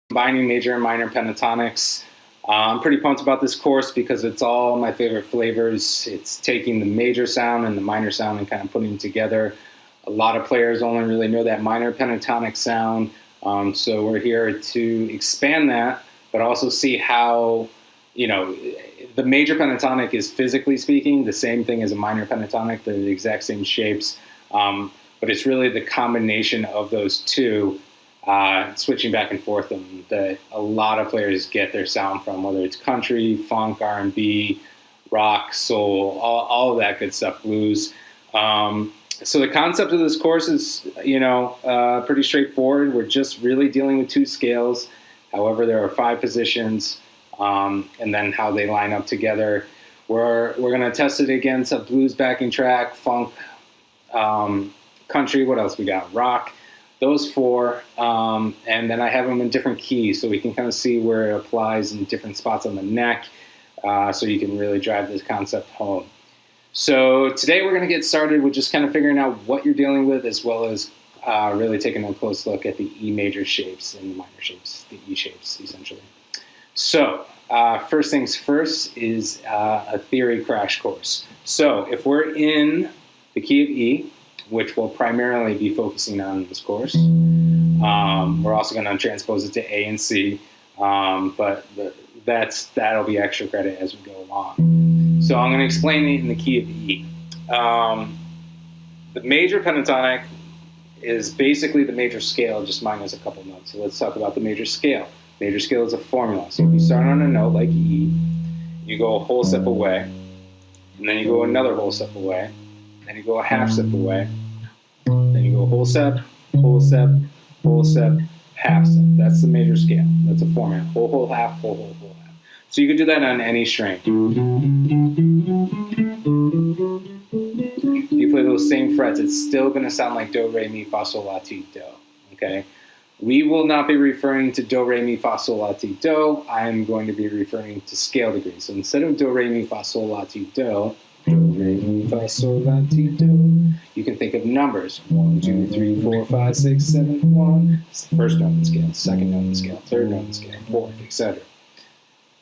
Combining major and minor pentatonics. I'm pretty pumped about this course because it's all my favorite flavors. It's taking the major sound and the minor sound and kind of putting them together. A lot of players only really know that minor pentatonic sound, so we're here to expand that, but also see how, the major pentatonic is, physically speaking, the same thing as a minor pentatonic. They're the exact same shapes, but it's really the combination of those two, switching back and forth, that a lot of players get their sound from, whether it's country, funk, R&B, rock, soul, all of that good stuff, blues. So the concept of this course is, pretty straightforward. We're just really dealing with two scales. However, there are 5 positions, and then how they line up together. We're going to test it against a blues backing track, funk, country. What else we got? Rock. Those 4, and then I have them in different keys, so we can kind of see where it applies in different spots on the neck, so you can really drive this concept home. So today we're going to get started with just kind of figuring out what you're dealing with, as well as really taking a close look at the E major shapes and the minor shapes, the E shapes, essentially. So first things first is a theory crash course. So if we're in the key of E, which we'll primarily be focusing on in this course. We're also going to transpose it to A and C, but that'll be extra credit as we go along. So I'm going to explain it in the key of E. The major pentatonic is basically the major scale, just minus a couple notes. So let's talk about the major scale. Major scale is a formula. So if you start on a note like E, you go a whole step away, and then you go another whole step away, then you go a half step away, then you go whole step, whole step, whole step, half step. That's the major scale. That's a formula. Whole, whole, half, whole, whole, whole, half. So you could do that on any string. If you play those same frets, it's still going to sound like do, re, mi, fa, sol, la, ti, do. Okay? We will not be referring to do, re, mi, fa, sol, la, ti, do. I'm going to be referring to scale degrees. So instead of do, re, mi, fa, sol, la, ti, do, do, re, mi, fa, sol, la, ti, do, you can think of numbers. 1, 2, 3, 4, 5, 6, 7, 1. It's the first note in the scale, second note in the scale, third note in the scale, fourth, etc.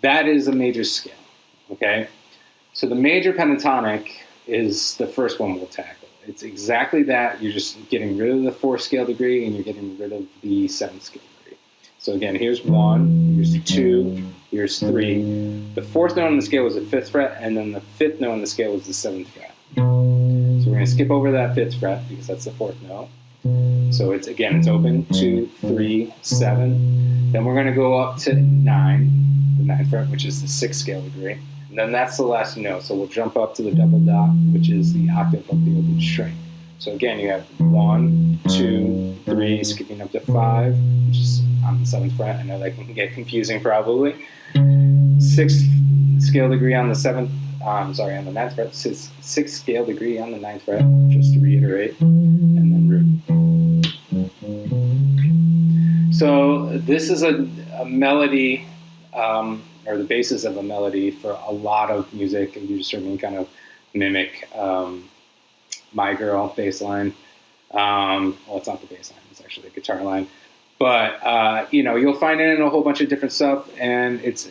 That is a major scale. Okay? So the major pentatonic is the first one we'll tackle. It's exactly that. You're just getting rid of the 4th scale degree, and you're getting rid of the 7th scale degree. So again, here's 1, here's 2, here's 3. The 4th note on the scale was the 5th fret, and then the 5th note on the scale was the 7th fret. So we're going to skip over that 5th fret because that's the 4th note. So it's open, 2, 3, 7. Then we're going to go up to 9, the 9th fret, which is the 6th scale degree. And then that's the last note. So we'll jump up to the double dot, which is the octave of the open string. So again, you have 1, 2, 3, skipping up to 5, which is on the 7th fret. I know that can get confusing probably. 6th scale degree on the 7th, on the 9th fret. 6th scale degree on the 9th fret, just to reiterate, and then root. So this is a melody, or the basis of a melody for a lot of music, and you certainly kind of mimic My Girl bass line. Well, it's not the bass line, it's actually the guitar line. But, you'll find it in a whole bunch of different stuff, and it's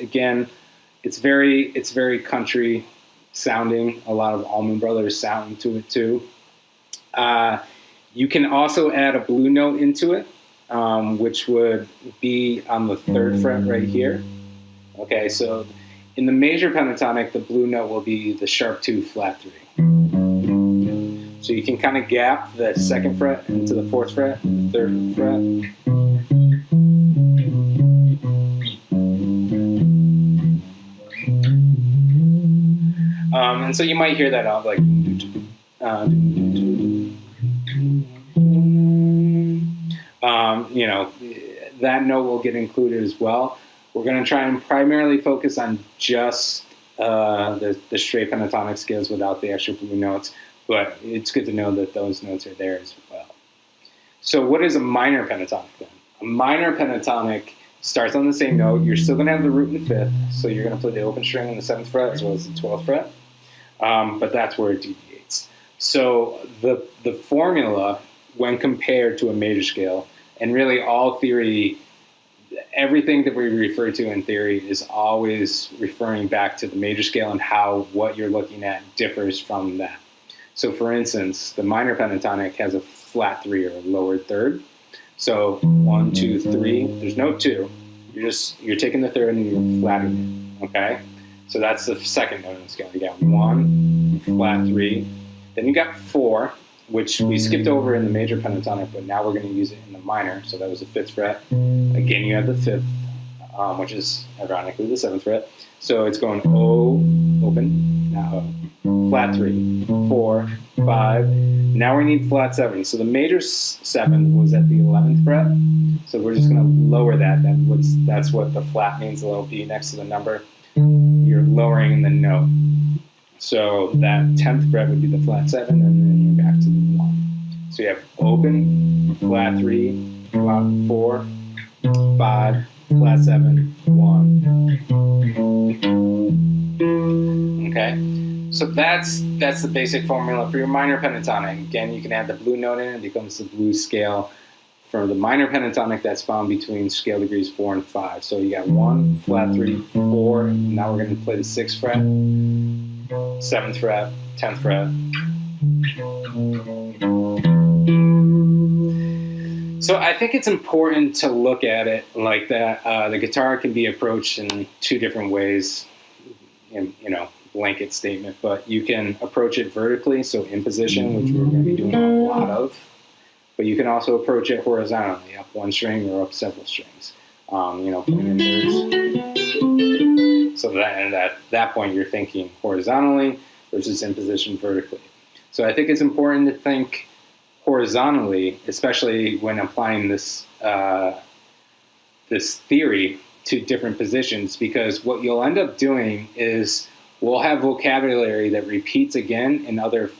very country sounding, a lot of Allman Brothers sound to it too. You can also add a blue note into it, which would be on the 3rd fret right here. Okay, so in the major pentatonic, the blue note will be the sharp 2, flat 3. So you can kind of gap the 2nd fret into the 4th fret, and the 3rd fret. And so you might hear that out like, that note will get included as well. We're going to try and primarily focus on just the straight pentatonic scales without the extra blue notes, but it's good to know that those notes are there as well. So what is a minor pentatonic then? A minor pentatonic starts on the same note. You're still going to have the root in the 5th, so you're going to play the open string on the 7th fret as well as the 12th fret, but that's where it deviates. So the formula, when compared to a major scale, and really all theory everything that we refer to in theory is always referring back to the major scale and how what you're looking at differs from that. So for instance, the minor pentatonic has a flat 3 or a lowered third. So 1, 2, 3, there's no 2. You're taking the third and you're flatting it, okay? So that's the second note on the scale. You got 1, flat 3. Then you got 4, which we skipped over in the major pentatonic, but now we're going to use it in the minor. So that was the 5th fret. Again, you have the 5th, which is ironically the 7th fret. So it's going O, open, now O. Flat 3, 4, 5. Now we need flat 7. So the major 7 was at the 11th fret. So we're just going to lower that. That's what the flat means, a little B next to the number. You're lowering the note. So that 10th fret would be the flat 7, and then you're back to the 1. So you have open, flat 3, flat 4, 5, flat 7, 1. Okay? So that's the basic formula for your minor pentatonic. Again, you can add the blue note in, it becomes the blue scale. For the minor pentatonic, that's found between scale degrees 4 and 5. So you got 1, flat 3, 4. Now we're going to play the 6th fret, 7th fret, 10th fret. So I think it's important to look at it like that. The guitar can be approached in 2 different ways, blanket statement, but you can approach it vertically, so in position, which we're going to be doing a lot of. But you can also approach it horizontally, up 1 string or up several strings. Playing in thirds. So at that point, you're thinking horizontally versus in position vertically. So I think it's important to think horizontally, especially when applying this this theory to different positions, because what you'll end up doing is we'll have vocabulary that repeats again in other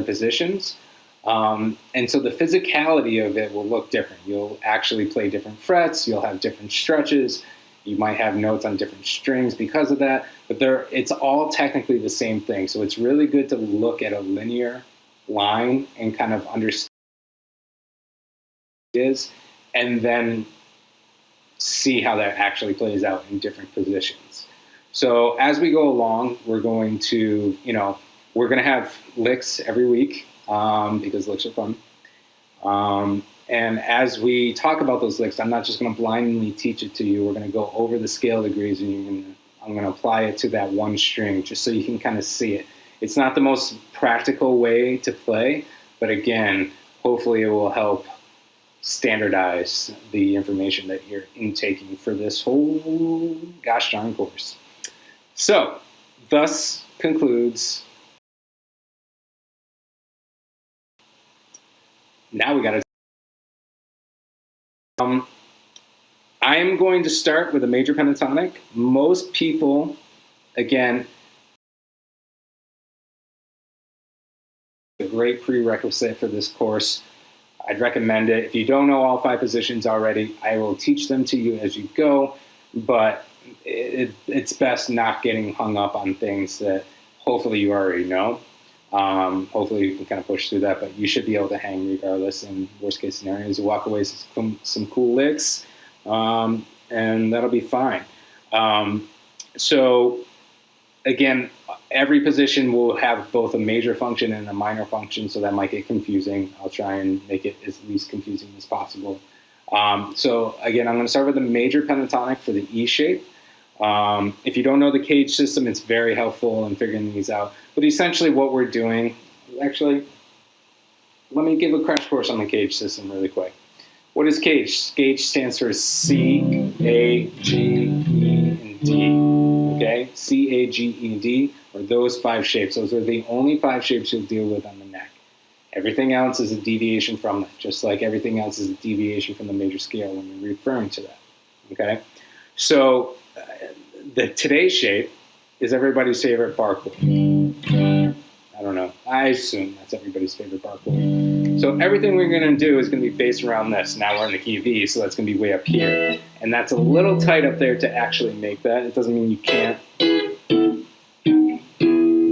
positions. And so the physicality of it will look different. You'll actually play different frets. You'll have different stretches. You might have notes on different strings because of that. But it's all technically the same thing. So it's really good to look at a linear line and kind of understand what it is, and then see how that actually plays out in different positions. So as we go along, we're going to have licks every week. Because licks are fun. And as we talk about those licks, I'm not just going to blindly teach it to you. We're going to go over the scale degrees, and I'm going to apply it to that 1 string just so you can kind of see it. It's not the most practical way to play, but again, hopefully it will help standardize the information that you're intaking for this whole gosh darn course. So, thus concludes. Now we got to. I am going to start with a major pentatonic. Most people, again, a great prerequisite for this course. I'd recommend it. If you don't know all 5 positions already, I will teach them to you as you go, but it's best not getting hung up on things that hopefully you already know. Hopefully you can kind of push through that, but you should be able to hang regardless. In worst case scenarios, you walk away with some cool licks, and that'll be fine. So again, every position will have both a major function and a minor function, so that might get confusing. I'll try and make it as least confusing as possible. So again, I'm going to start with the major pentatonic for the E shape. If you don't know the cage system, it's very helpful in figuring these out. But essentially what we're doing, actually, let me give a crash course on the cage system really quick. What is cage? Cage stands for C, A, G, E, and D. Okay? C, A, G, E, and D are those 5 shapes. Those are the only 5 shapes you'll deal with on the neck. Everything else is a deviation from that, just like everything else is a deviation from the major scale when you're referring to that. Okay? So today's shape is everybody's favorite bar chord. I don't know. I assume that's everybody's favorite bar chord. So everything we're going to do is going to be based around this. Now we're in the key of E, so that's going to be way up here. And that's a little tight up there to actually make that. It doesn't mean you can't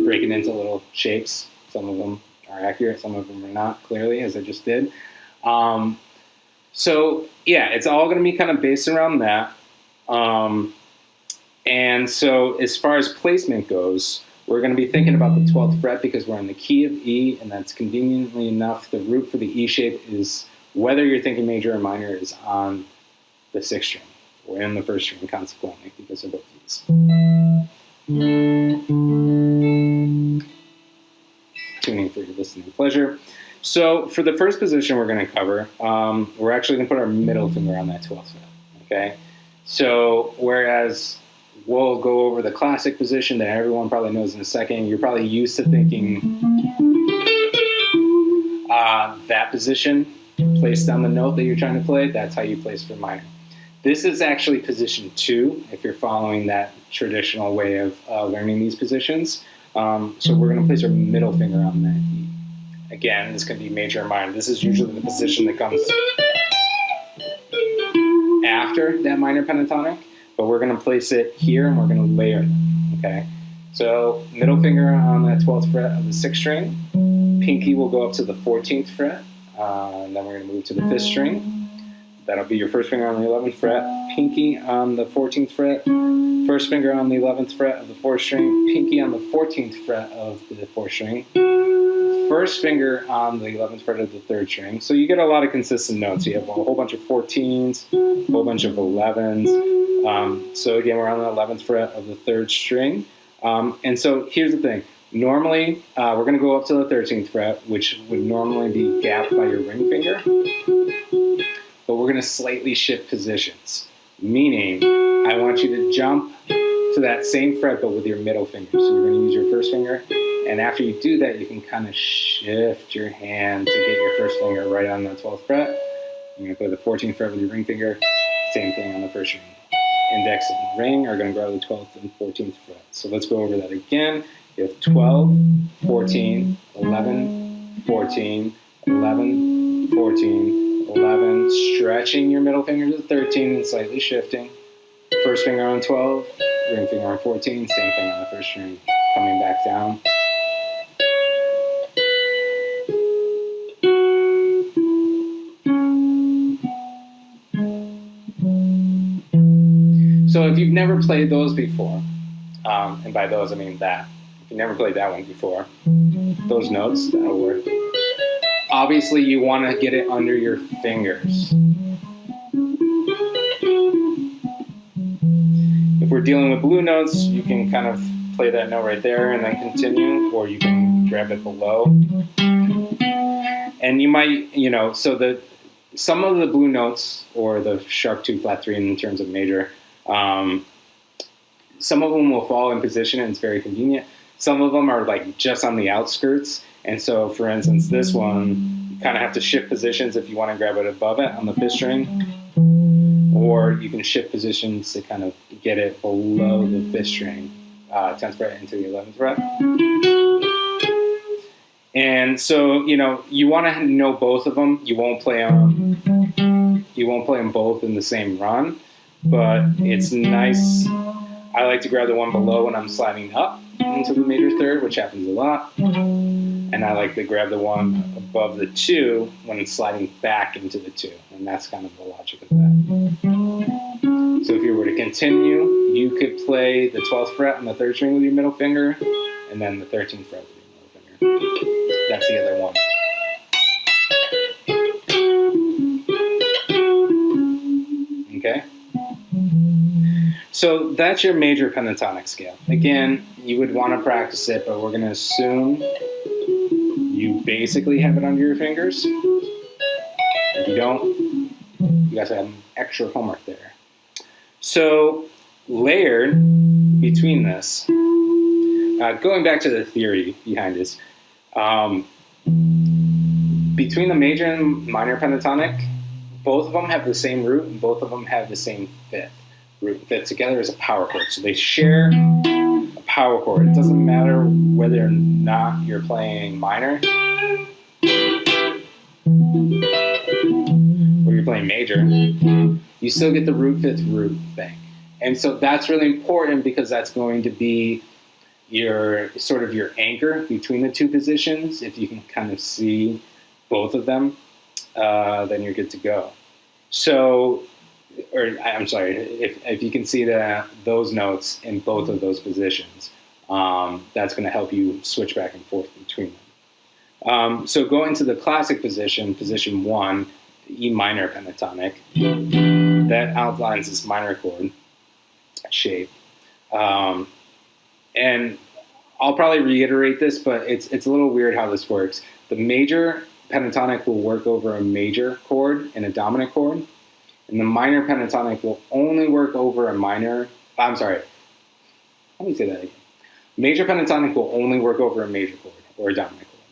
break it into little shapes. Some of them are accurate, some of them are not, clearly, as I just did. So yeah, it's all going to be kind of based around that. And so as far as placement goes, we're going to be thinking about the 12th fret because we're in the key of E, and that's conveniently enough. The root for the E shape is, whether you're thinking major or minor, is on the 6th string or in the 1st string consequently because of both of these. Tuning for your listening pleasure. So for the first position we're going to cover, we're actually going to put our middle finger on that 12th fret. Okay, so whereas we'll go over the classic position that everyone probably knows in a second, you're probably used to thinking that position placed on the note that you're trying to play. That's how you place for minor. This is actually position 2 if you're following that traditional way of learning these positions. So we're going to place our middle finger on that E. Again, this can be major or minor. This is usually the position that comes after that minor pentatonic, but we're going to place it here and we're going to layer them, okay? So middle finger on that 12th fret of the 6th string, pinky will go up to the 14th fret, and then we're going to move to the 5th string. That'll be your first finger on the 11th fret, pinky on the 14th fret, first finger on the 11th fret of the 4th string, pinky on the 14th fret of the 4th string, first finger on the 11th fret of the 3rd string. So you get a lot of consistent notes. You have a whole bunch of 14s, a whole bunch of 11s. So again, we're on the 11th fret of the 3rd string. And so here's the thing. Normally, we're going to go up to the 13th fret, which would normally be gapped by your ring finger. But we're going to slightly shift positions. Meaning, I want you to jump to that same fret, but with your middle finger. So you're going to use your first finger. And after you do that, you can kind of shift your hand to get your first finger right on the 12th fret. You're going to play the 14th fret with your ring finger. Same thing on the 1st string. Index and ring are going to go to the 12th and 14th fret. So let's go over that again. You have 12, 14, 11, 14, 11, 14, 11, stretching your middle finger to the 13 and slightly shifting. First finger on 12, ring finger on 14, same thing on the 1st string, coming back down. So if you've never played those before, and by those I mean that, if you've never played that one before, those notes, that'll work. Obviously you want to get it under your fingers. If we're dealing with blue notes, you can kind of play that note right there and then continue, or you can grab it below. And you might, so some of the blue notes, or the sharp 2 flat 3 in terms of major, some of them will fall in position and it's very convenient. Some of them are like just on the outskirts. And so for instance, this one, you kind of have to shift positions if you want to grab it above it on the 5th string, or you can shift positions to kind of get it below the 5th string, 10th fret into the 11th fret. And so, you want to know both of them. You won't play them both in the same run, but it's nice. I like to grab the one below when I'm sliding up into the major 3rd, which happens a lot. And I like to grab the one above the 2 when it's sliding back into the 2. And that's kind of the logic of that. So if you were to continue, you could play the 12th fret on the 3rd string with your middle finger, and then the 13th fret with your middle finger. That's the other one. Okay? So that's your major pentatonic scale. Again, you would want to practice it, but we're going to assume you basically have it under your fingers. If you don't, you guys have extra homework there. So layered between this, going back to the theory behind this, between the major and minor pentatonic, both of them have the same root and both of them have the same fifth. Root and fifth together is a power chord. So they share a power chord. It doesn't matter whether or not you're playing minor or you're playing major, you still get the root fifth root thing. And so that's really important because that's going to be your sort of your anchor between the two positions. If you can kind of see both of them, then you're good to go. So, or I'm sorry, if you can see those notes in both of those positions, that's going to help you switch back and forth between them. So going to the classic position, position 1, the E minor pentatonic, that outlines this minor chord shape. And I'll probably reiterate this, but it's a little weird how this works. The major pentatonic will work over a major chord and a dominant chord, and the minor pentatonic will only work over a minor. I'm sorry. Let me say that again. Major pentatonic will only work over a major chord or a dominant chord.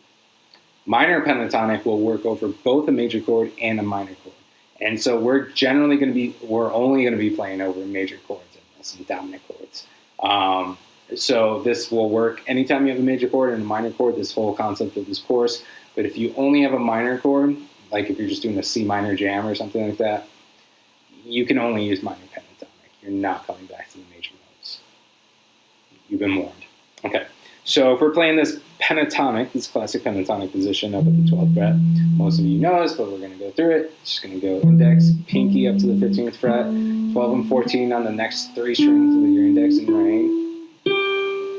Minor pentatonic will work over both a major chord and a minor chord. And so we're only going to be playing over major chords and some dominant chords. So this will work anytime you have a major chord and a minor chord, this whole concept of this course. But if you only have a minor chord, like if you're just doing a C minor jam or something like that, you can only use minor pentatonic. You're not coming back to the major notes. You've been warned. Okay, so if we're playing this pentatonic, this classic pentatonic position up at the 12th fret, most of you know this, but we're going to go through it. Just going to go index, pinky up to the 15th fret, 12 and 14 on the next 3 strings with your index and ring.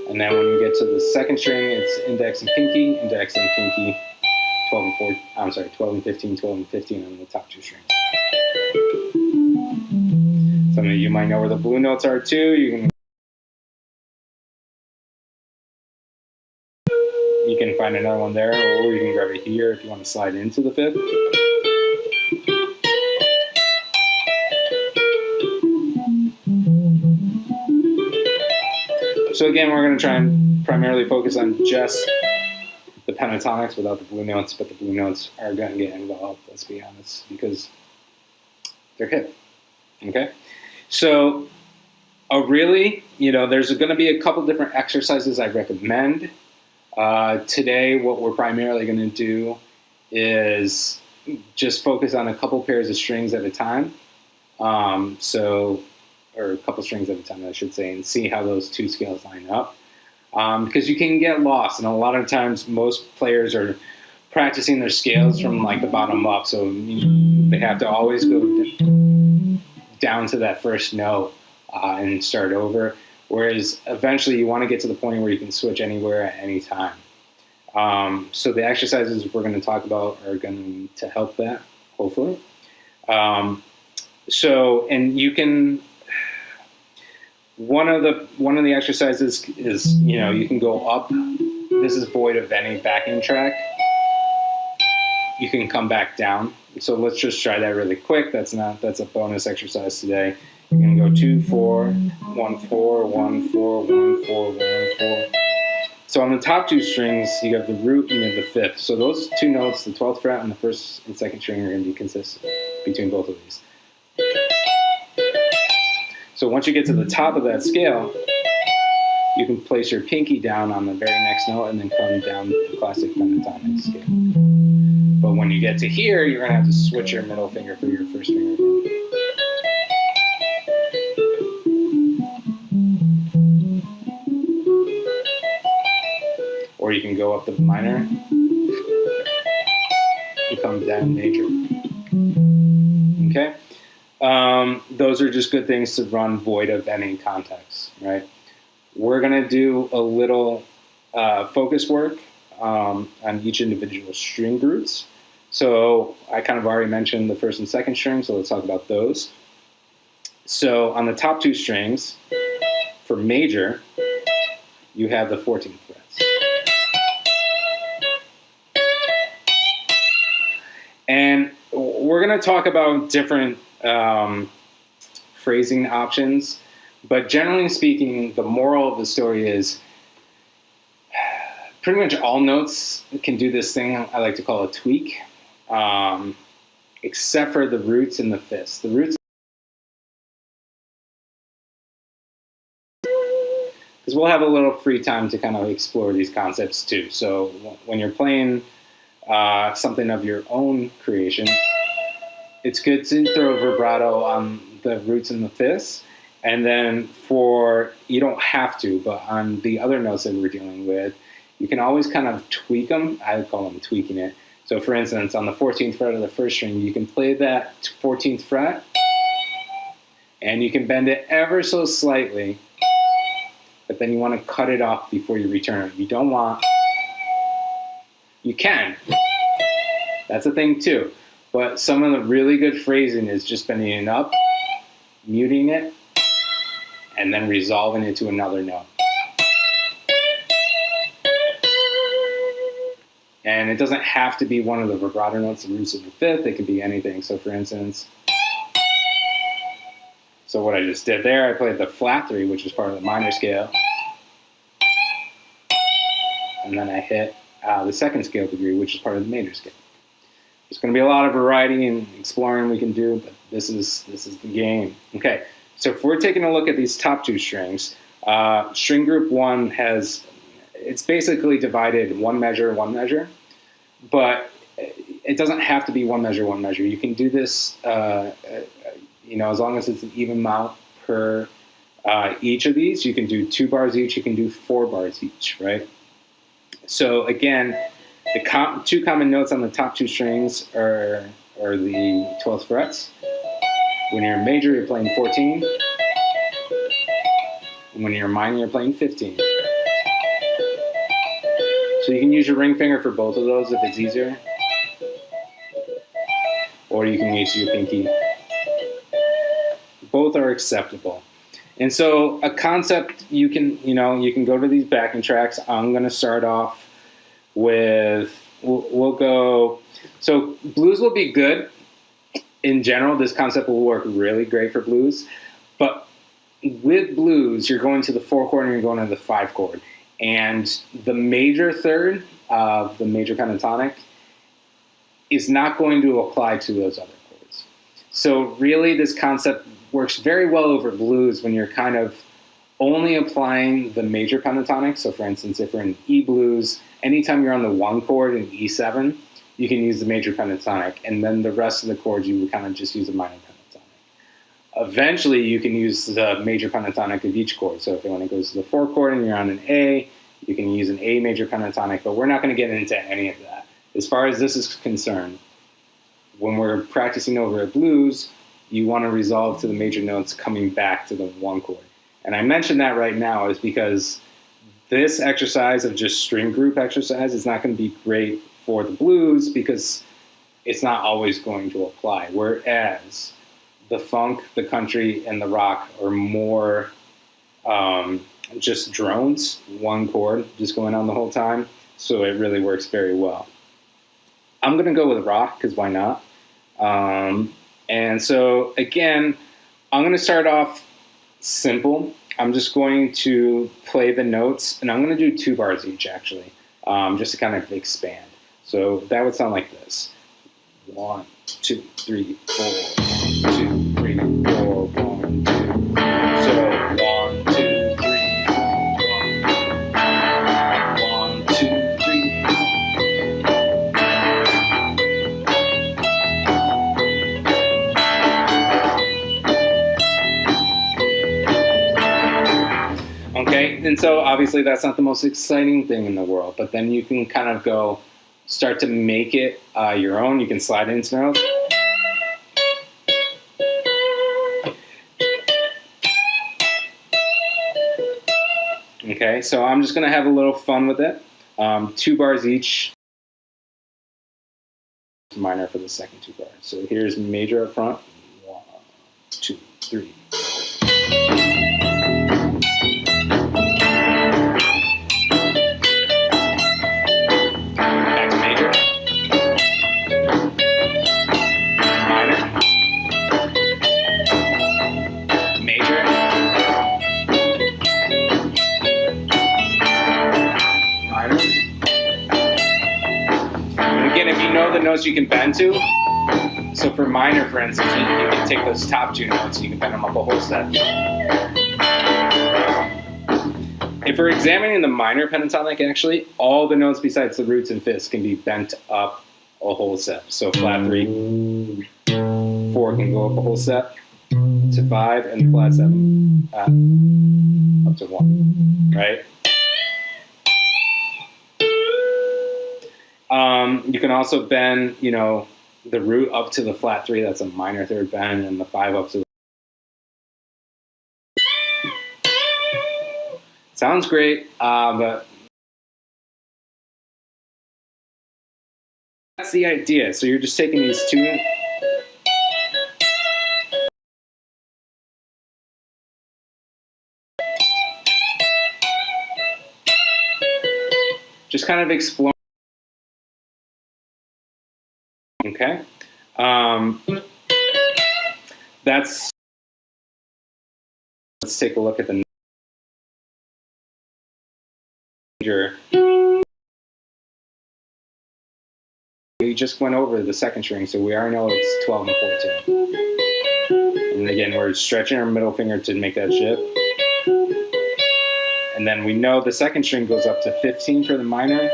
And then when you get to the second string, it's index and pinky, 12 and 15, 12 and 15 on the top 2 strings. Some of you might know where the blue notes are too. You can find another one there, or you can grab it here if you want to slide into the 5th. So again, we're going to try and primarily focus on just the pentatonics without the blue notes, but the blue notes are going to get involved, let's be honest, because they're hip. Okay? So there's going to be a couple different exercises I recommend. Today, what we're primarily going to do is just focus on a couple pairs of strings at a time. Or a couple strings at a time, I should say, and see how those 2 scales line up. Because you can get lost, and a lot of times most players are practicing their scales from like the bottom up, so they have to always go down to that first note and start over. Whereas eventually you want to get to the point where you can switch anywhere at any time. So the exercises we're going to talk about are going to help that, hopefully. And you can. One of the exercises is, you can go up. This is void of any backing track. You can come back down. So let's just try that really quick. That's a bonus exercise today. You're going to go 2, 4, 1, 4, 1, 4, 1, 4, 1, 4. So on the top 2 strings, you have the root and you have the 5th. So those 2 notes, the 12th fret and the 1st and 2nd string, are going to be consistent between both of these. So once you get to the top of that scale, you can place your pinky down on the very next note and then come down the classic pentatonic scale. But when you get to here, you're going to have to switch your middle finger for your first finger again. Or you can go up the minor and come down major. Okay? Those are just good things to run void of any context, right? We're going to do a little focus work on each individual string groups. So I kind of already mentioned the 1st and 2nd string, so let's talk about those. So on the top 2 strings, for major, you have the 14th frets. And we're going to talk about different phrasing options, but generally speaking, the moral of the story is pretty much all notes can do this thing I like to call a tweak, except for the roots and the 5ths. The roots, because we'll have a little free time to kind of explore these concepts too. So when you're playing something of your own creation, it's good to throw vibrato on the roots and the 5ths, and then you don't have to, but on the other notes that we're dealing with, you can always kind of tweak them. I call them tweaking it, So for instance, on the 14th fret of the first string, you can play that 14th fret, and you can bend it ever so slightly, but then you want to cut it off before you return it. You don't want, you can, that's a thing too, but some of the really good phrasing is just bending it up, muting it, and then resolving it to another note. And it doesn't have to be one of the vibrato notes, the roots of the fifth. It could be anything. So for instance, so what I just did there, I played the flat 3, which is part of the minor scale. And then I hit the second scale degree, which is part of the major scale. There's going to be a lot of variety and exploring we can do, but this is the game. Okay, so if we're taking a look at these top 2 strings, string group 1 has, it's basically divided one measure, but it doesn't have to be one measure, one measure. You can do this, you know, as long as it's an even amount per each of these. You can do 2 bars each, you can do 4 bars each, right? So again, the 2 common notes on the top 2 strings are the 12th frets. When you're in major, you're playing 14. When you're minor, you're playing 15. So you can use your ring finger for both of those if it's easier. Or you can use your pinky. Both are acceptable. And so a concept, you can go to these backing tracks. I'm going to start off with, we'll go, so blues will be good. In general, this concept will work really great for blues. But with blues, you're going to the 4 chord and you're going to the 5 chord. And the major third of the major pentatonic is not going to apply to those other chords. So really this concept works very well over blues when you're kind of only applying the major pentatonic. So for instance, if we're in E blues, anytime you're on the 1 chord in E7, you can use the major pentatonic, and then the rest of the chords you would kind of just use a minor pentatonic. Eventually you can use the major pentatonic of each chord. So if you want to go to the 4 chord and you're on an A, you can use an A major pentatonic, but we're not going to get into any of that. As far as this is concerned, when we're practicing over a blues, you want to resolve to the major notes coming back to the 1 chord. And I mention that right now is because this exercise of just string group exercise is not going to be great for the blues because it's not always going to apply. Whereas the funk, the country, and the rock are more just drones, 1 chord, just going on the whole time. So it really works very well. I'm going to go with rock because why not? And so again, I'm going to start off simple. I'm just going to play the notes, and I'm going to do 2 bars each actually, just to kind of expand. So that would sound like this: 1, 2, 3, 4, 1, 2, 3, 4, 1, 2. So 1, 2, 3, 4, 1, 2, 3. Okay, and so obviously that's not the most exciting thing in the world, but then you can kind of start to make it your own. You can slide into notes. Okay, so I'm just going to have a little fun with it. 2 bars each. Minor for the second 2 bars. So here's major up front. 1, 2, 3. The notes you can bend to. So for minor, for instance, you can take those top 2 notes and you can bend them up a whole step. If we're examining the minor pentatonic, actually, all the notes besides the roots and fifths can be bent up a whole step. So flat 3, 4 can go up a whole step to 5, and flat 7 up to 1, right? You can also bend, the root up to the flat 3. That's a minor third bend, and the 5 up to the... Sounds great, but that's the idea. So you're just taking these two. Just kind of explore. Okay. Let's take a look at the major. We just went over the second string, so we already know it's 12 and 14. And again, we're stretching our middle finger to make that shift. And then we know the second string goes up to 15 for the minor.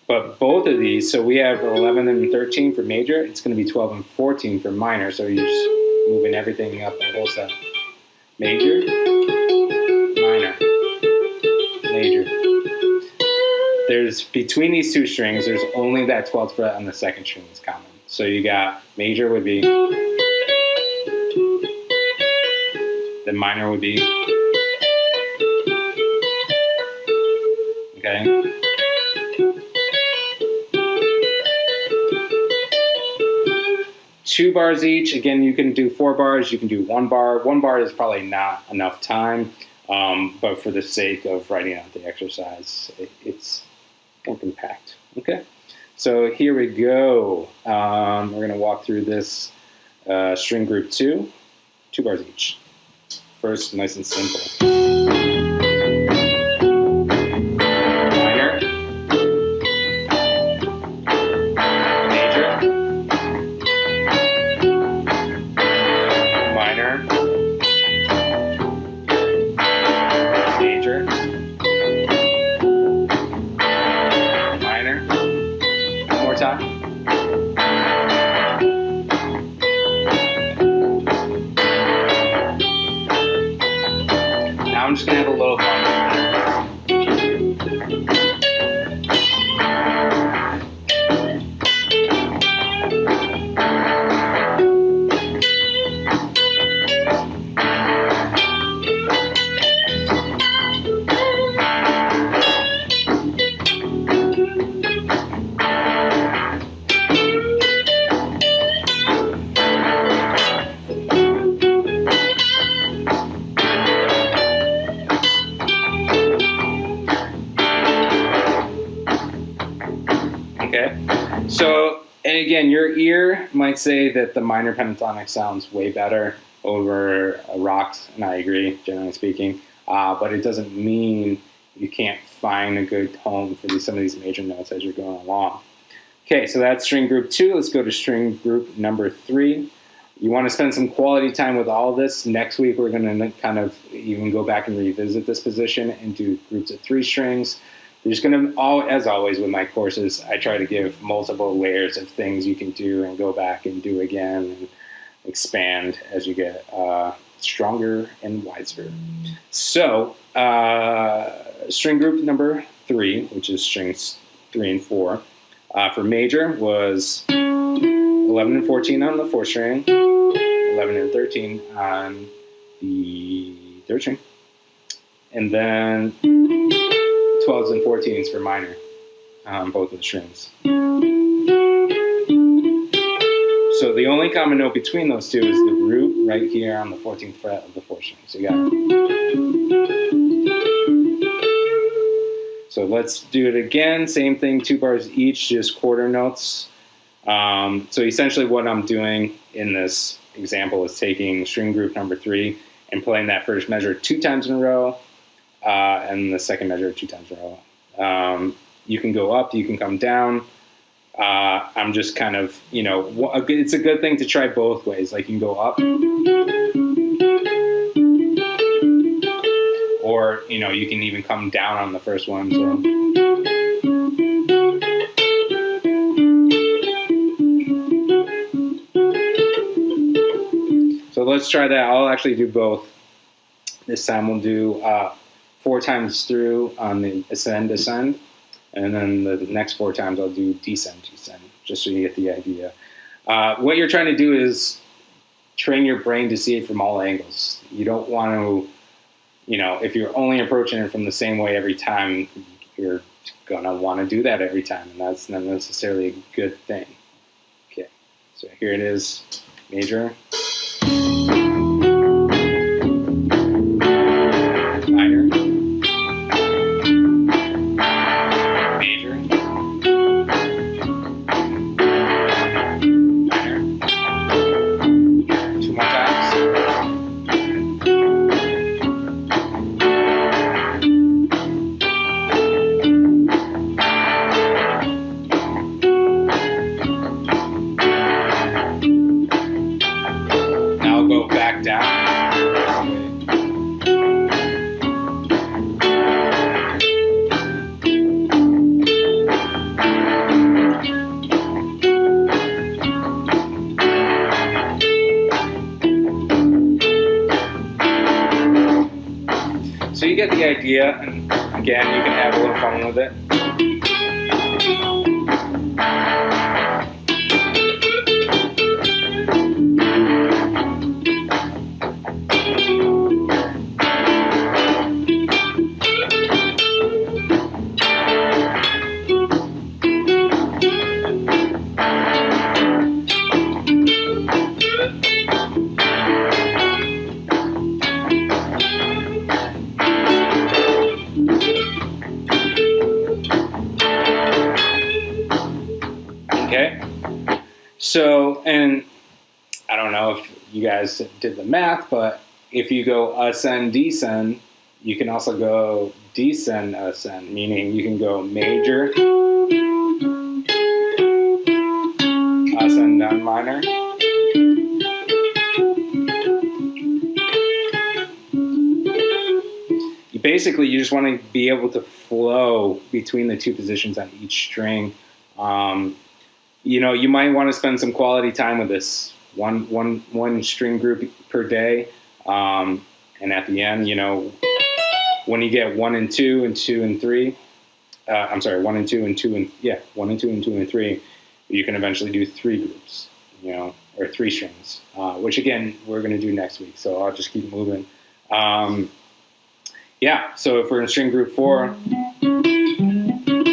But both of these, so we have 11 and 13 for major. It's going to be 12 and 14 for minor. So you're just moving everything up the whole set. Major, minor, major. There's between these two strings, there's only that 12th fret on the second string is common. So you got major would be, the minor would be, okay. 2 bars each. Again, you can do 4 bars, you can do 1 bar. 1 bar is probably not enough time, but for the sake of writing out the exercise, it's more compact. Okay, so here we go. We're going to walk through this string group 2, 2 bars each. First, nice and simple. Now I'm just going to have a little fun. Okay, so, and again, your ear might say that the minor pentatonic sounds way better over rocks, and I agree, generally speaking, but it doesn't mean you can't find a good home for some of these major notes as you're going along. Okay, so that's string group 2. Let's go to string group number 3. You want to spend some quality time with all of this. Next week, we're going to kind of even go back and revisit this position and do groups of 3 strings. You're just going to, as always with my courses, I try to give multiple layers of things you can do and go back and do again and expand as you get stronger and wiser. So, string group number 3, which is strings 3 and 4, for major was 11 and 14 on the 4th string, 11 and 13 on the 3rd string, and then 12s and 14s for minor on both of the strings. So the only common note between those two is the root right here on the 14th fret of the 4th string. So you got it. So let's do it again. Same thing, 2 bars each, just quarter notes. So essentially what I'm doing in this example is taking string group number 3 and playing that first measure 2 times in a row, and the second measure 2 times in a row. You can go up, you can come down. I'm just kind of, it's a good thing to try both ways. Like you can go up, or, you can even come down on the first one. So let's try that. I'll actually do both. This time we'll do 4 times through on the ascend, descend, and then the next 4 times I'll do descend, descend, just so you get the idea. What you're trying to do is train your brain to see it from all angles. You don't want to, if you're only approaching it from the same way every time, you're going to want to do that every time, and that's not necessarily a good thing. Okay, so here it is, major, minor, major, minor, 2 more times. Now I'll go back down. So you get the idea, and again, you can have a little fun with it. Okay, so, and I don't know if you guys did the math, but if you go ascend, descend, you can also go descend, ascend, meaning you can go major, ascend, down, minor, basically you just want to be able to flow between the 2 positions on each string. You might want to spend some quality time with this one string group per day, and at the end, when you get 1 and 2 and 2 and 3, 1 and 2 and 2 and 1 and 2 and 2 and 3, you can eventually do 3 groups, or 3 strings, which again we're going to do next week. So I'll just keep moving. So if we're in string group 4.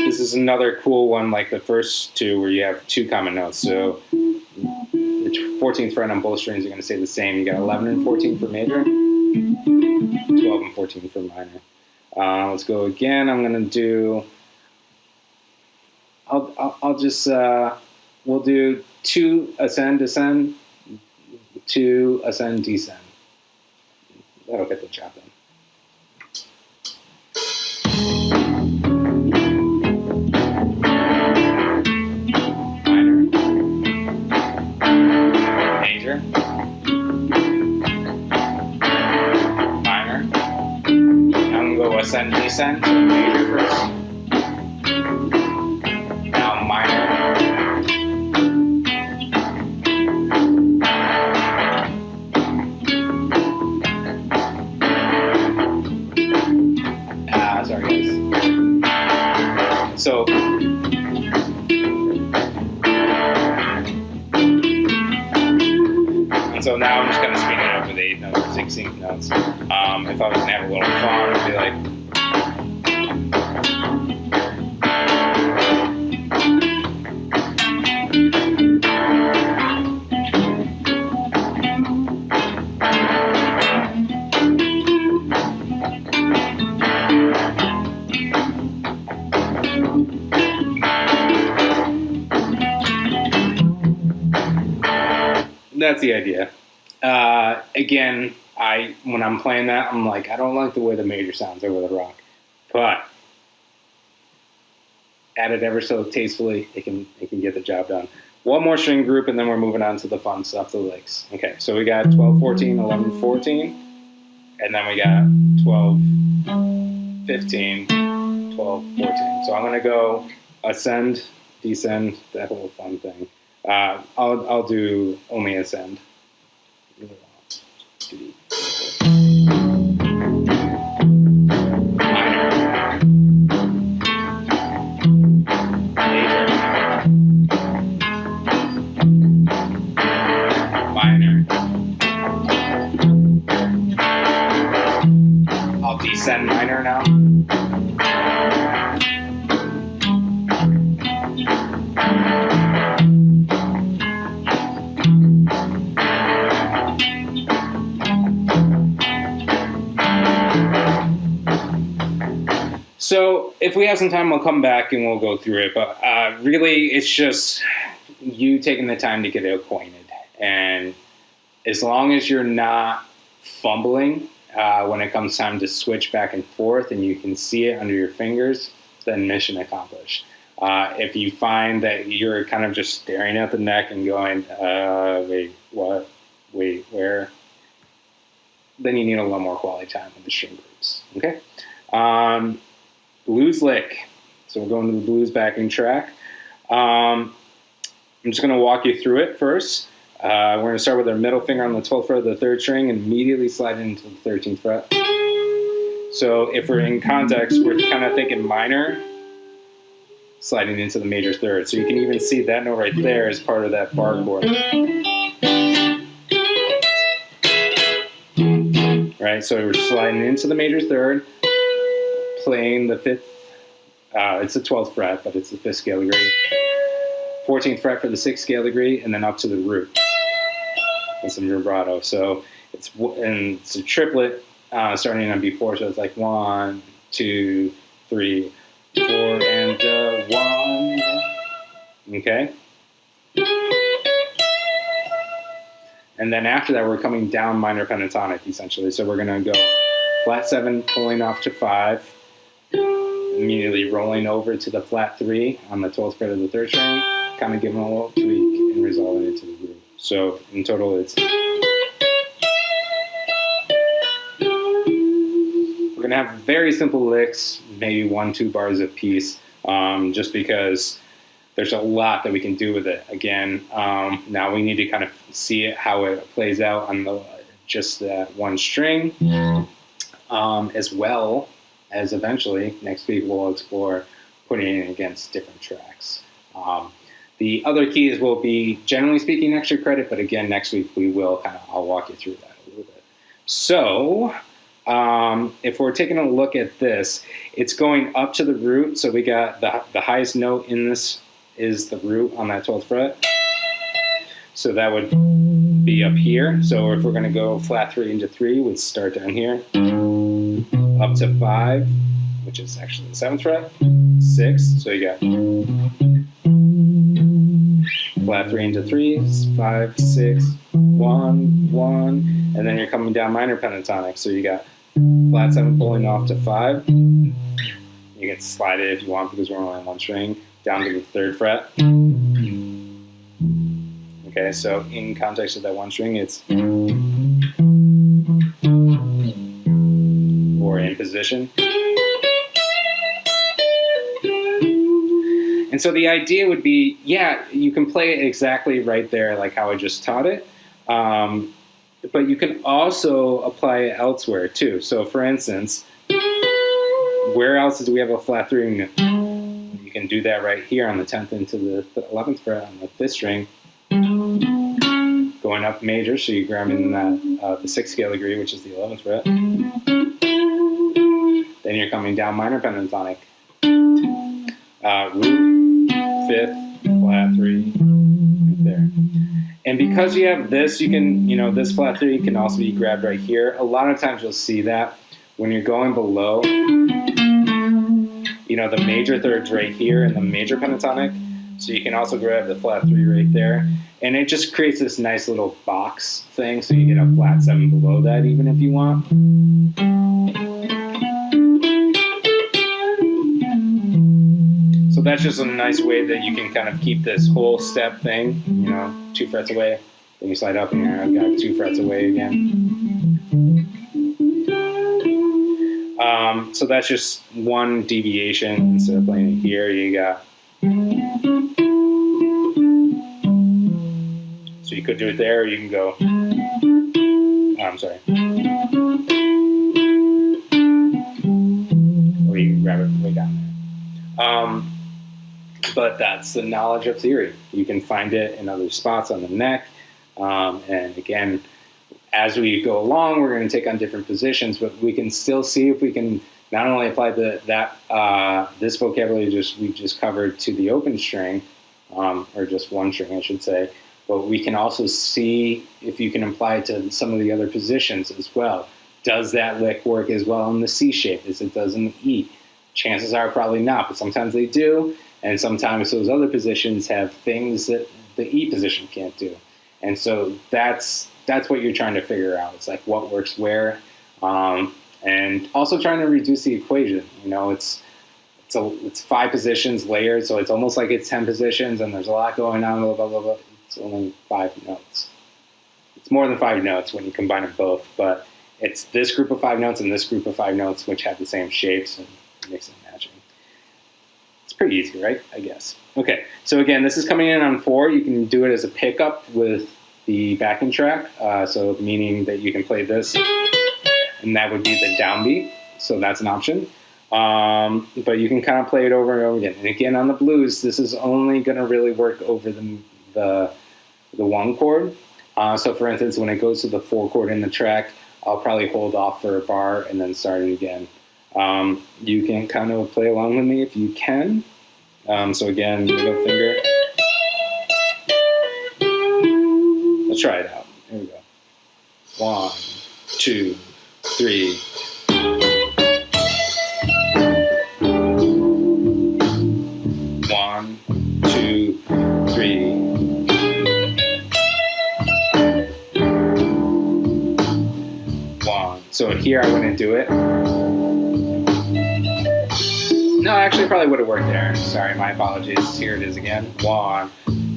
This is another cool one, like the first 2, where you have 2 common notes. So the 14th fret on both strings are going to stay the same. You got 11 and 14 for major, 12 and 14 for minor. Let's go again. I'm going to do. I'll just we'll do 2 ascend, descend, 2 ascend, descend. That'll get the job done. Major, minor. Now I'm going to go ascend, descend. So major first. Now minor. Sorry guys. So. So now I'm just going to speed it up with 8 notes or 16 notes. If I was going to have a little fun, it'd be like. That's the idea. Again, when I'm playing that, I'm like, I don't like the way the major sounds over the rock, but add it ever so tastefully, it can get the job done. One more string group, and then we're moving on to the fun stuff, the licks. Okay, so we got 12, 14, 11, 14, and then we got 12, 15, 12, 14. So I'm going to go ascend, descend, that whole fun thing. I'll do only ascend. Minor. if we have some time, we'll come back and we'll go through it. But really, it's just you taking the time to get acquainted. And as long as you're not fumbling when it comes time to switch back and forth and you can see it under your fingers, then mission accomplished. If you find that you're kind of just staring at the neck and going, wait, what? Wait, where? Then you need a little more quality time with the string groups. Okay? Blues lick. So we're going to the blues backing track. I'm just going to walk you through it first. We're going to start with our middle finger on the 12th fret of the 3rd string and immediately slide into the 13th fret. So if we're in context, we're kind of thinking minor, sliding into the major 3rd. So you can even see that note right there as part of that bar chord. Right, so we're sliding into the major 3rd, playing the 5th, it's the 12th fret, but it's the 5th scale degree. 14th fret for the 6th scale degree, and then up to the root. And some vibrato. So it's a triplet starting on B4, so it's like 1, 2, 3, 4, and 1. Okay? And then after that, we're coming down minor pentatonic, essentially. So we're going to go flat 7, pulling off to 5, immediately rolling over to the flat 3 on the 12th fret of the 3rd string, kind of giving a little tweak and resolving it to the root. So in total, it's... We're going to have very simple licks, maybe 1-2 bars a piece, just because there's a lot that we can do with it. Again, now we need to kind of see it, how it plays out on just that one string, as well as eventually next week we'll explore putting it against different tracks. The other keys will be, generally speaking, extra credit, but again, next week I'll walk you through that a little bit. So if we're taking a look at this, it's going up to the root. So we got the highest note in this is the root on that 12th fret. So that would be up here. So if we're going to go flat 3 into 3, we'd start down here, up to 5, which is actually the 7th fret, 6. So you got flat 3 into 3, 5, 6, 1, 1, and then you're coming down minor pentatonic. So you got flat 7 pulling off to 5. You can slide it if you want because we're only on one string, down to the 3rd fret. Okay, so in context of that one string, it's or in position. And so the idea would be, yeah, you can play it exactly right there like how I just taught it, but you can also apply it elsewhere too. So for instance, where else do we have a flat 3? You can do that right here on the 10th into the 11th fret on the 5th string, going up major, so you grab in that the 6th scale degree, which is the 11th fret. Then you're coming down minor pentatonic, root, 5th, flat 3, right there. And because you have this, you can, this flat 3 can also be grabbed right here. A lot of times you'll see that when you're going below, the major 3rd's right here in the major pentatonic. So you can also grab the flat 3 right there. And it just creates this nice little box thing, so you get a flat 7 below that even if you want. So that's just a nice way that you can kind of keep this whole step thing, 2 frets away. Then you slide up and I've got 2 frets away again. So that's just one deviation. Instead of playing it here, you got... So you could do it there, or you can go... I'm sorry. Or you can grab it way down there. But that's the knowledge of theory. You can find it in other spots on the neck. And again, as we go along, we're going to take on different positions, but we can still see if we can not only apply this vocabulary we just covered to the open string, or just one string, I should say, but we can also see if you can apply it to some of the other positions as well. Does that lick work as well in the C shape as it does in the E? Chances are probably not, but sometimes they do, and sometimes those other positions have things that the E position can't do. And so that's what you're trying to figure out. It's like what works where, and also trying to reduce the equation. You know, it's 5 positions layered, so it's almost like it's 10 positions, and there's a lot going on. Blah blah blah blah. It's only 5 notes. It's more than 5 notes when you combine them both, but it's this group of 5 notes and this group of 5 notes which have the same shapes and mixing and matching. It's pretty easy, right? I guess. Okay, so again, this is coming in on 4. You can do it as a pickup with the backing track, so meaning that you can play this, and that would be the downbeat, so that's an option. But you can kind of play it over and over again. And again, on the blues, this is only going to really work over the 1 chord. So for instance, when it goes to the 4 chord in the track, I'll probably hold off for a bar and then start it again. You can kind of play along with me if you can. So again, middle finger. Let's try it out. Here we go. 1, 2, 3. So here I wouldn't do it. No, actually, it probably would have worked there. Sorry, my apologies. Here it is again. 1,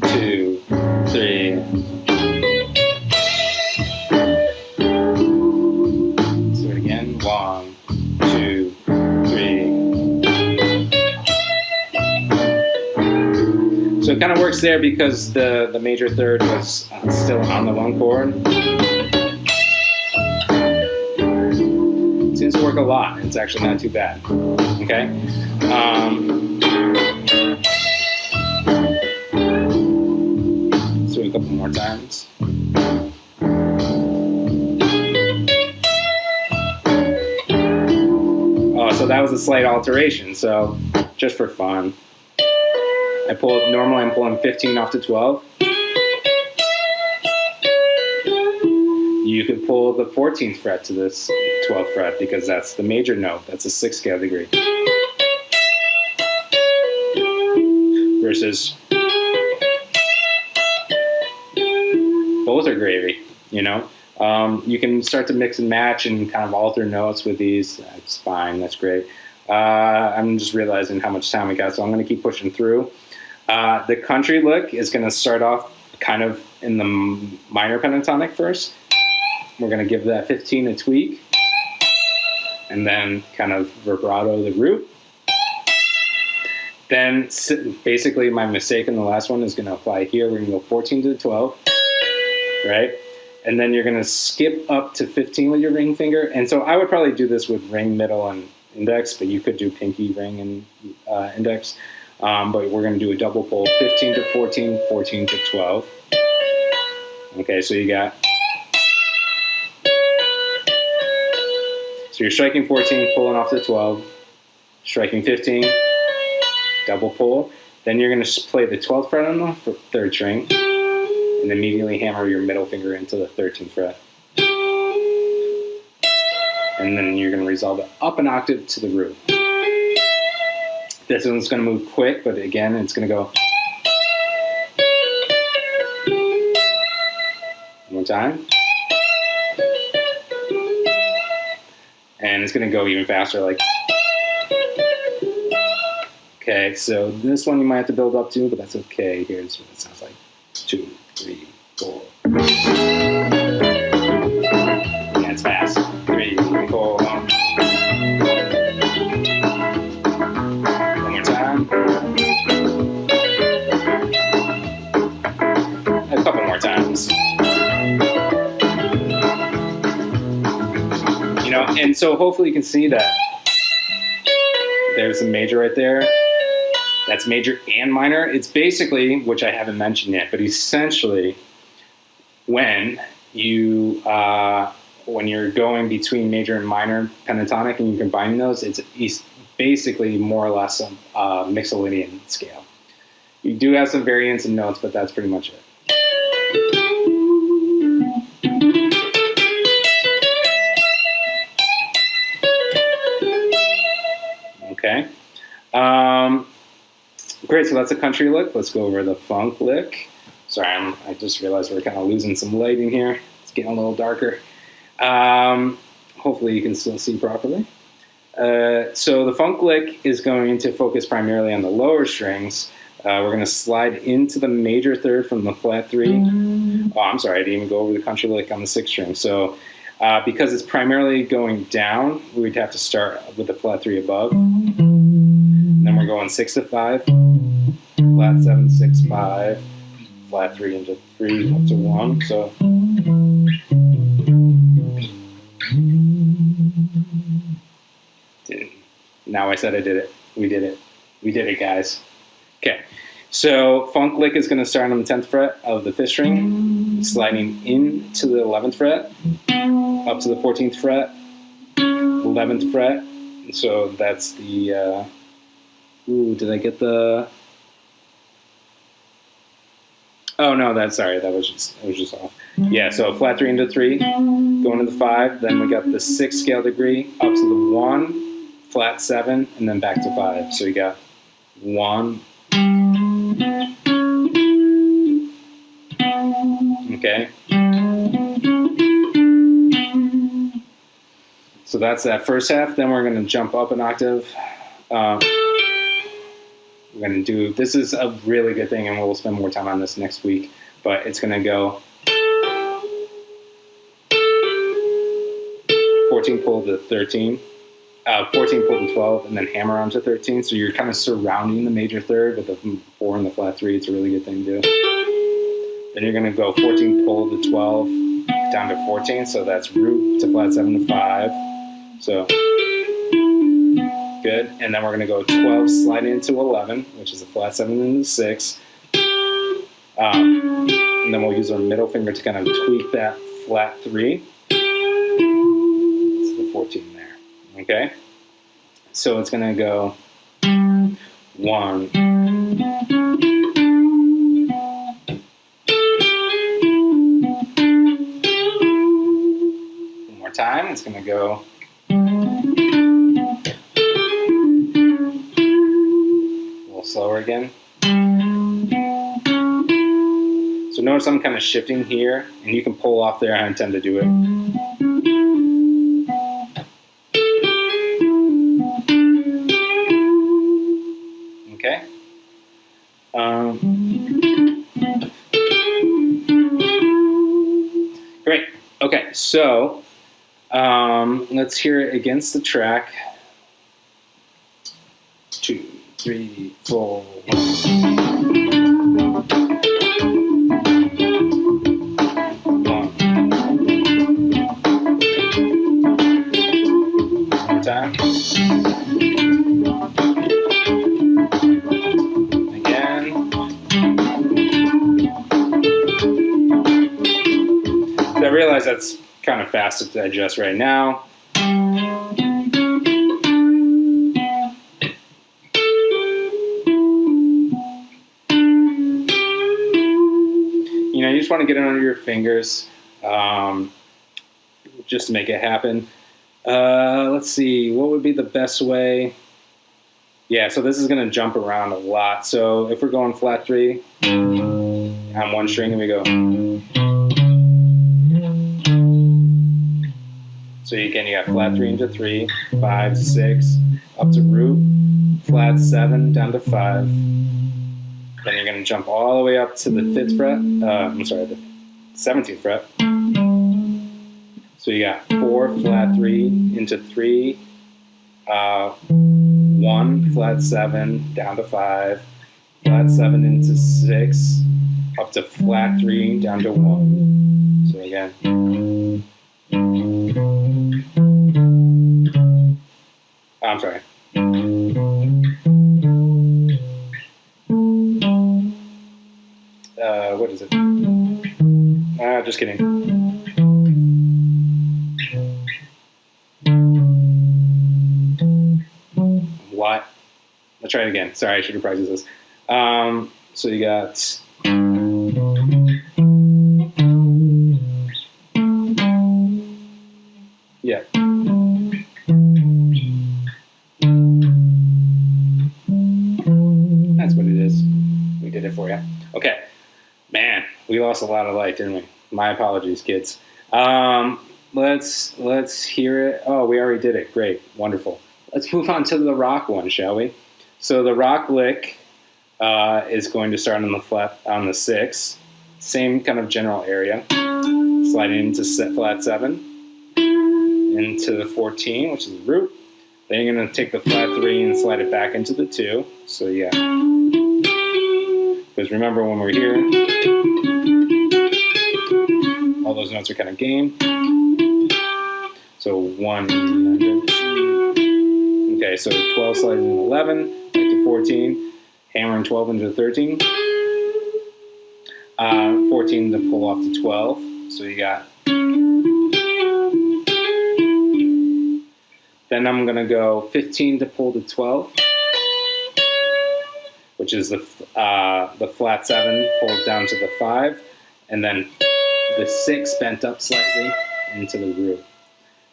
2, 3. Let's do it again. 1, 2, 3. So it kind of works there because the major third was still on the 1 chord. Seems to work a lot. It's actually not too bad. Okay. Let's do it a couple more times. Oh, so that was a slight alteration. So just for fun, normally I'm pulling 15 off to 12. You could pull the 14th fret to this 12th fret because that's the major note. That's a 6th scale degree. Versus both are gravy, you know. You can start to mix and match and kind of alter notes with these. That's fine. That's great. I'm just realizing how much time we got, so I'm going to keep pushing through. The country lick is going to start off kind of in the minor pentatonic first. We're going to give that 15 a tweak, and then kind of vibrato the root. Then basically my mistake in the last one is going to apply here. We're going to go 14 to 12, right? And then you're going to skip up to 15 with your ring finger. And so I would probably do this with ring, middle, and index, but you could do pinky, ring, and index. But we're going to do a double pull, 15 to 14, 14 to 12. Okay, so you got... So you're striking 14, pulling off the 12, striking 15, double pull. Then you're going to play the 12th fret on the 3rd string, and immediately hammer your middle finger into the 13th fret. And then you're going to resolve it up an octave to the root. This one's going to move quick, but again, it's going to go. One more time. And it's going to go even faster, like. Okay, so this one you might have to build up to, but that's okay. Here's what it sounds like. 2, 3, 4. Yeah, it's fast. 3, 4. One more time. A couple more times. You know, and so hopefully you can see that there's a major right there. That's major and minor. It's basically, which I haven't mentioned yet, but essentially when you're going between major and minor pentatonic and you're combining those, it's basically more or less a Mixolydian scale. You do have some variants in notes, but that's pretty much it. Okay. Great, so that's a country lick. Let's go over the funk lick. Sorry, I just realized we're kind of losing some lighting here. It's getting a little darker. Hopefully you can still see properly. So the funk lick is going to focus primarily on the lower strings. We're going to slide into the major third from the flat 3. Oh, I'm sorry, I didn't even go over the country lick on the 6th string. So because it's primarily going down, we'd have to start with the flat 3 above. And then we're going 6 to 5, flat 7, 6, 5, flat 3 into 3 up to 1. So now I said I did it. We did it. We did it, guys. Okay. So funk lick is going to start on the 10th fret of the 5th string, sliding into the 11th fret, up to the 14th fret, 11th fret. So that's the did I get the? Oh no, that was just off. Yeah, so flat 3 into 3, going to the 5, then we got the 6th scale degree up to the 1, flat 7, and then back to 5. So you got 1. Okay. So that's that first half. Then we're going to jump up an octave. We're going to do, this is a really good thing, and we'll spend more time on this next week, but it's going to go 14 pull to 13, 14 pull to 12, and then hammer on to 13. So you're kind of surrounding the major third with the 4 and the flat 3. It's a really good thing to do. Then you're going to go 14 pull to 12, down to 14. So that's root to flat 7 to 5. So good. And then we're going to go 12 sliding into 11, which is a flat 7 into 6. And then we'll use our middle finger to kind of tweak that flat 3. It's the 14 there. Okay? So it's going to go 1. One more time. It's going to go. Slower again. So notice I'm kind of shifting here, and you can pull off there. I tend to do it. Okay. Great. Okay, so let's hear it against the track. 2, 3, 4, 1. One time. Again. So I realize that's kind of fast to digest right now. You just want to get it under your fingers just to make it happen. Let's see, what would be the best way? Yeah, so this is going to jump around a lot. So if we're going flat 3 on one string, and we go. So again, you got flat 3 into 3, 5, 6, up to root, flat 7, down to 5. Then you're going to jump all the way up to the 5th fret. The 17th fret. So you got 4, flat 3 into 3, 1, flat 7, down to 5, flat 7 into 6, up to flat 3, down to 1. So again. I'm sorry. What is it? Just kidding. What? Let's try it again. Sorry, I should have practiced this. So you got. Yeah. That's what it is. Man, we lost a lot of light, didn't we? My apologies, kids. Let's hear it. Oh, we already did it. Great, wonderful. Let's move on to the rock one, shall we? So the rock lick is going to start on the flat on the 6, same kind of general area, sliding into flat 7, into the 14, which is the root. Then you're going to take the flat 3 and slide it back into the 2. So yeah, because remember when we're here, all those notes are kind of game. So 1, 2. Okay, so 12 slides into 11, back to 14, hammering 12 into 13. 14 to pull off to 12. So you got. Then I'm going to go 15 to pull to 12, which is the flat 7 pulled down to the 5, and then the 6 bent up slightly into the root.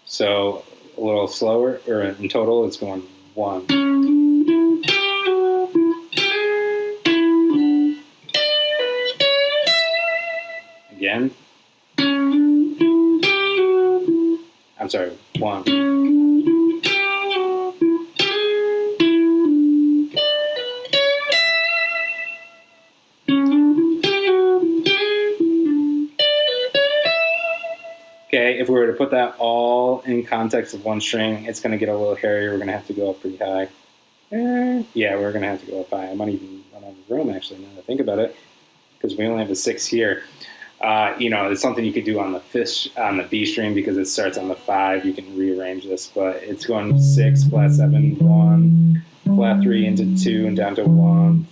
So a little slower, or in total, it's going 1. Again. I'm sorry, 1. Okay, if we were to put that all in context of one string, it's going to get a little hairy. We're going to have to go up pretty high. Yeah, we're going to have to go up high. I might even run out of room, actually, now that I think about it, because we only have a 6 here. It's something you could do on the B string because it starts on the 5. You can rearrange this, but it's going 6, flat 7, 1, flat 3 into 2 and down to 1,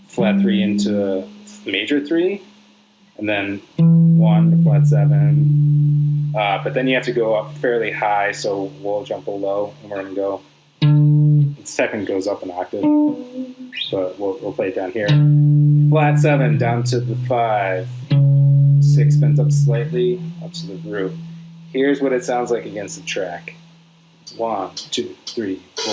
flat 3 into major 3, and then 1 to flat 7. But then you have to go up fairly high, so we'll jump below, and we're going to go. It technically goes up an octave, but we'll play it down here. Flat 7 down to the 5. 6 bent up slightly up to the root. Here's what it sounds like against the track. 1, 2, 3, 4.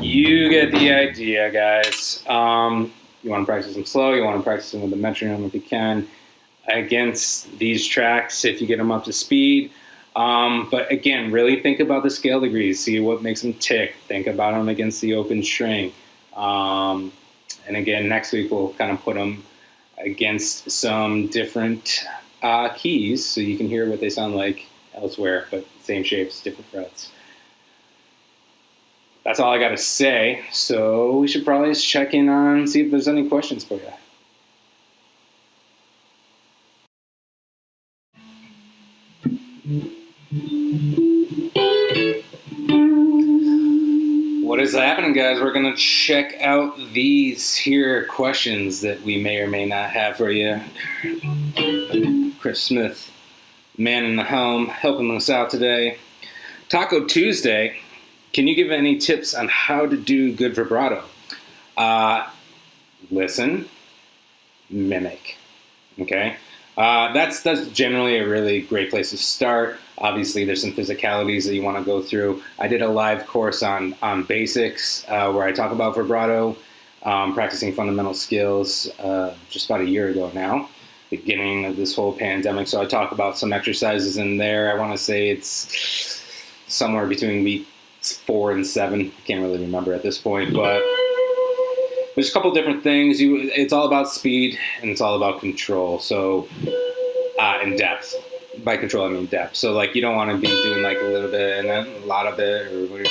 You get the idea, guys. You want to practice them slow. You want to practice them with the metronome if you can. Against these tracks, if you get them up to speed. But again, really think about the scale degrees. See what makes them tick. Think about them against the open string. And again, next week we'll kind of put them against some different keys so you can hear what they sound like elsewhere, but same shapes, different frets. That's all I got to say. So we should probably just check in on, see if there's any questions for you. What is happening, guys? We're going to check out these here questions that we may or may not have for you. Chris Smith, man in the helm, helping us out today. Taco Tuesday. Can you give any tips on how to do good vibrato? Listen, mimic. Okay, that's generally a really great place to start. Obviously, there's some physicalities that you want to go through. I did a live course on basics where I talk about vibrato, practicing fundamental skills just about a year ago now, beginning of this whole pandemic. So I talk about some exercises in there. I want to say it's somewhere between week 4 and 7. I can't really remember at this point, but there's a couple different things. It's all about speed and it's all about control. So, and depth. By control, I mean depth. So, like, you don't want to be doing like a little bit and then a lot of it, or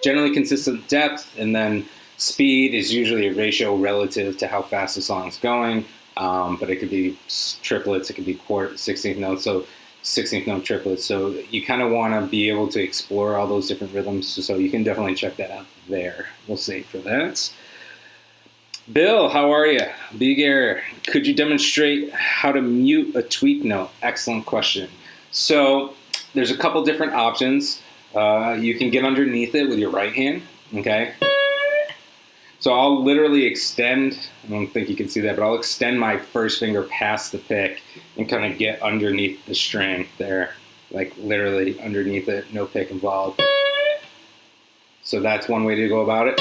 generally consistent depth. And then speed is usually a ratio relative to how fast the song's going. But it could be triplets, it could be 16th notes. So 16th note triplets. So you kind of want to be able to explore all those different rhythms. So you can definitely check that out there. We'll save for that. Bill, how are you? Big Air, could you demonstrate how to mute a tweak note? Excellent question. So there's a couple different options. You can get underneath it with your right hand, okay? So I'll literally extend, I don't think you can see that, but I'll extend my first finger past the pick and kind of get underneath the string there, like literally underneath it, no pick involved. So that's one way to go about it.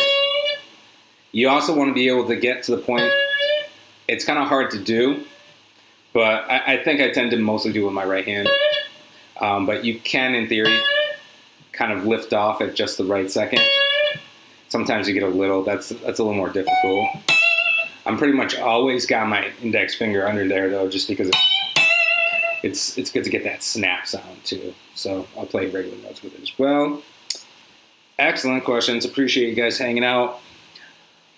You also want to be able to get to the point, it's kind of hard to do, but I think I tend to mostly do it with my right hand. But you can, in theory, kind of lift off at just the right second. Sometimes you get a little, that's a little more difficult. I'm pretty much always got my index finger under there though, just because it's good to get that snap sound too. So I'll play regular notes with it as well. Excellent questions. Appreciate you guys hanging out.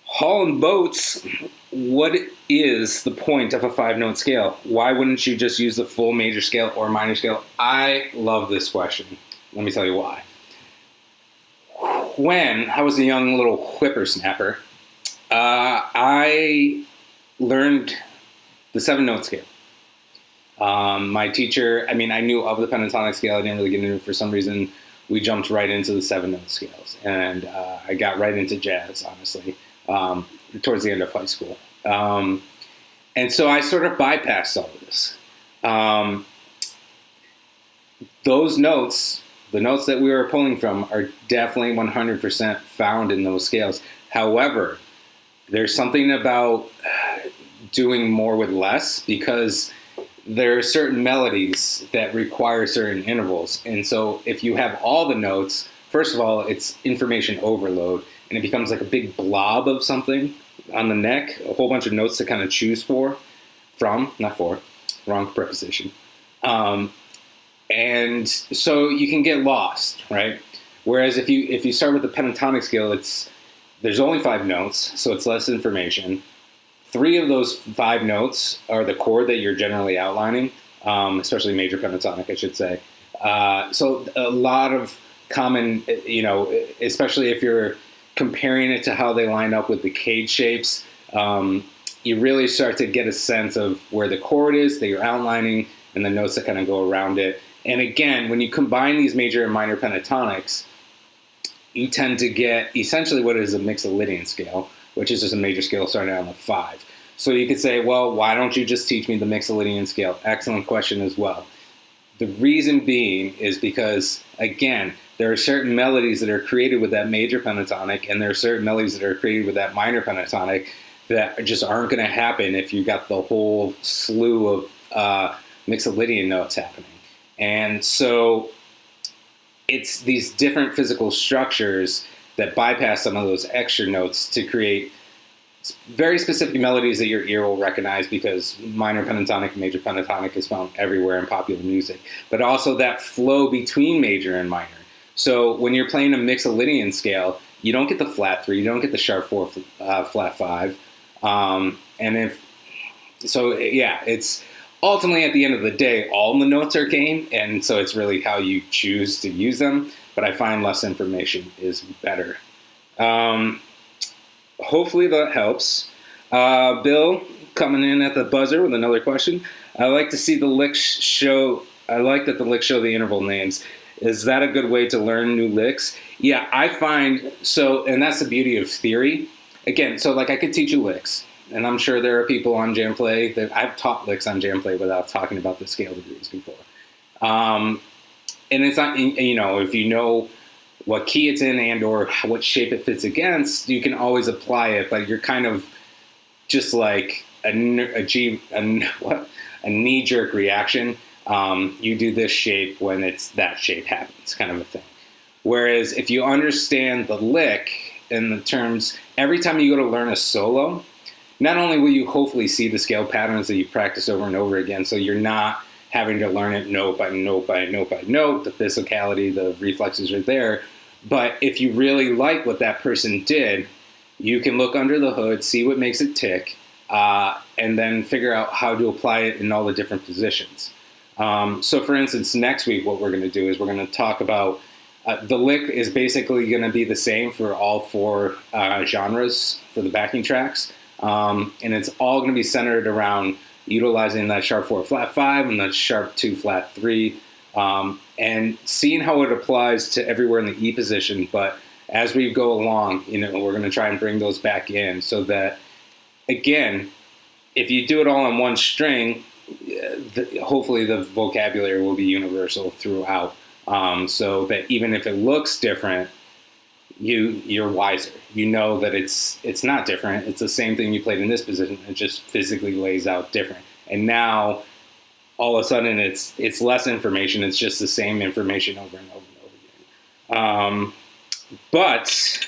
Hauling boats, what is the point of a 5-note scale? Why wouldn't you just use the full major scale or minor scale? I love this question. Let me tell you why. When I was a young little whippersnapper, I learned the 7-note scale. My teacher, I knew of the pentatonic scale. I didn't really get into it for some reason. We jumped right into the 7-note scales, and I got right into jazz, honestly. Towards the end of high school. And so I sort of bypassed all of this. Those notes, the notes that we were pulling from, are definitely 100% found in those scales. However, there's something about doing more with less, because there are certain melodies that require certain intervals. And so if you have all the notes, first of all, it's information overload, and it becomes like a big blob of something on the neck, a whole bunch of notes to kind of choose from, wrong preposition. And so you can get lost, right? Whereas if you start with the pentatonic scale, there's only 5 notes, so it's less information. 3 of those 5 notes are the chord that you're generally outlining, especially major pentatonic, I should say. So a lot of common, especially if you're comparing it to how they line up with the cage shapes, you really start to get a sense of where the chord is that you're outlining and the notes that kind of go around it. And again, when you combine these major and minor pentatonics, you tend to get essentially what is a Mixolydian scale, which is just a major scale starting on the 5. So you could say, well, why don't you just teach me the Mixolydian scale? Excellent question as well. The reason being is because, again, there are certain melodies that are created with that major pentatonic, and there are certain melodies that are created with that minor pentatonic that just aren't going to happen if you got the whole slew of Mixolydian notes happening. And so it's these different physical structures that bypass some of those extra notes to create very specific melodies that your ear will recognize, because minor pentatonic and major pentatonic is found everywhere in popular music, but also that flow between major and minor. So when you're playing a Mixolydian scale, you don't get the flat 3, you don't get the sharp 4, flat 5. It's ultimately, at the end of the day, all the notes are game, and so it's really how you choose to use them, but I find less information is better. Hopefully that helps. Bill, coming in at the buzzer with another question. I like to see the licks show, I like that the licks show the interval names. Is that a good way to learn new licks? Yeah, I find so, and that's the beauty of theory. Again, so like I could teach you licks, and I'm sure there are people on Jamplay that I've taught licks on Jamplay without talking about the scale degrees before. And it's not, if you know what key it's in and or what shape it fits against, you can always apply it, but you're kind of just like a knee-jerk reaction. You do this shape when it's that shape happens, kind of a thing. Whereas if you understand the lick in the terms, every time you go to learn a solo, not only will you hopefully see the scale patterns that you practice over and over again, so you're not having to learn it note by note by note by note, the physicality, the reflexes are there. But if you really like what that person did, you can look under the hood, see what makes it tick, and then figure out how to apply it in all the different positions. So for instance, next week, what we're going to do is we're going to talk about the lick is basically going to be the same for all four genres for the backing tracks. And it's all going to be centered around utilizing that sharp 4 flat 5 and that sharp 2 flat 3, and seeing how it applies to everywhere in the E position. But as we go along, we're going to try and bring those back in so that, again, if you do it all on one string, hopefully the vocabulary will be universal throughout, so that even if it looks different, you're wiser. You know that it's not different. It's the same thing you played in this position. It just physically lays out different. And now, all of a sudden, it's less information. It's just the same information over and over and over again. But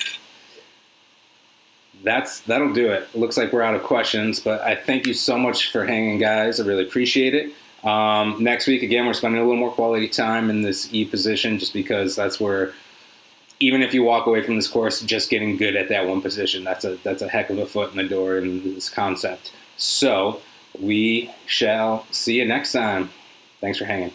that'll do it. It looks like we're out of questions, but I thank you so much for hanging, guys. I really appreciate it. Next week, again, we're spending a little more quality time in this E position, just because that's where, even if you walk away from this course just getting good at that one position, that's a heck of a foot in the door in this concept. So we shall see you next time. Thanks for hanging.